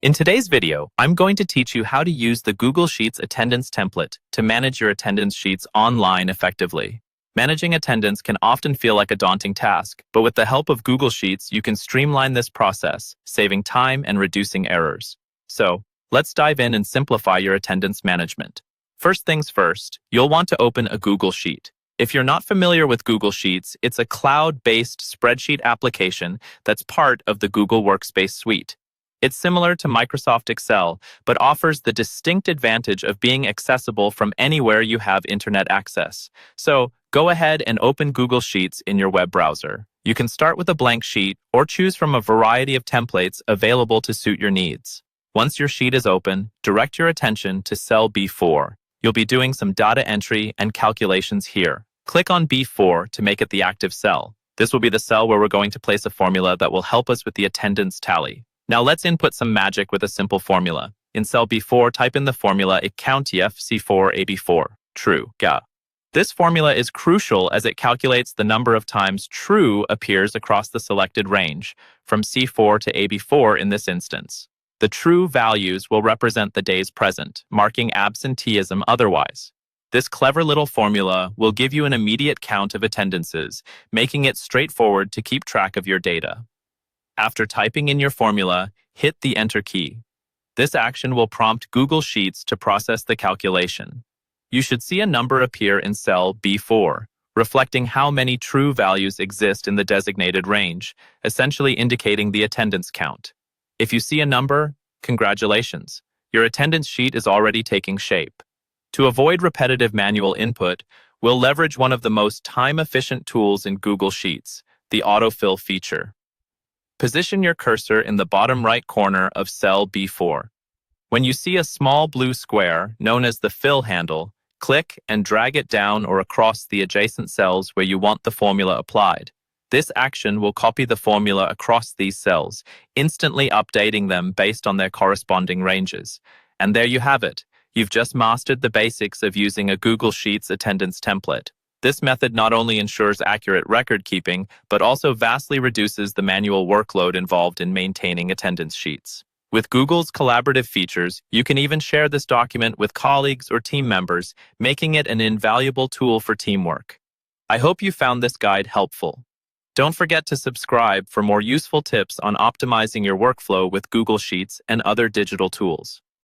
In today's video, I'm going to teach you how to use the Google Sheets attendance template to manage your attendance sheets online effectively. Managing attendance can often feel like a daunting task, but with the help of Google Sheets, you can streamline this process, saving time and reducing errors. So, let's dive in and simplify your attendance management. First things first, you'll want to open a Google Sheet. If you're not familiar with Google Sheets, it's a cloud-based spreadsheet application that's part of the Google Workspace suite. It's similar to Microsoft Excel, but offers the distinct advantage of being accessible from anywhere you have internet access. So, go ahead and open Google Sheets in your web browser. You can start with a blank sheet or choose from a variety of templates available to suit your needs. Once your sheet is open, direct your attention to cell B4. You'll be doing some data entry and calculations here. Click on B4 to make it the active cell. This will be the cell where we're going to place a formula that will help us with the attendance tally. Now let's input some magic with a simple formula. In cell B4, type in the formula COUNTIF C4 AB4, true, ga. This formula is crucial as it calculates the number of times true appears across the selected range, from C4 to AB4 in this instance. The true values will represent the days present, marking absenteeism otherwise. This clever little formula will give you an immediate count of attendances, making it straightforward to keep track of your data. After typing in your formula, hit the Enter key. This action will prompt Google Sheets to process the calculation. You should see a number appear in cell B4, reflecting how many true values exist in the designated range, essentially indicating the attendance count. If you see a number, congratulations, your attendance sheet is already taking shape. To avoid repetitive manual input, we'll leverage one of the most time-efficient tools in Google Sheets, the autofill feature. Position your cursor in the bottom right corner of cell B4. When you see a small blue square, known as the fill handle, click and drag it down or across the adjacent cells where you want the formula applied. This action will copy the formula across these cells, instantly updating them based on their corresponding ranges. And there you have it. You've just mastered the basics of using a Google Sheets attendance template. This method not only ensures accurate record keeping, but also vastly reduces the manual workload involved in maintaining attendance sheets. With Google's collaborative features, you can even share this document with colleagues or team members, making it an invaluable tool for teamwork. I hope you found this guide helpful. Don't forget to subscribe for more useful tips on optimizing your workflow with Google Sheets and other digital tools.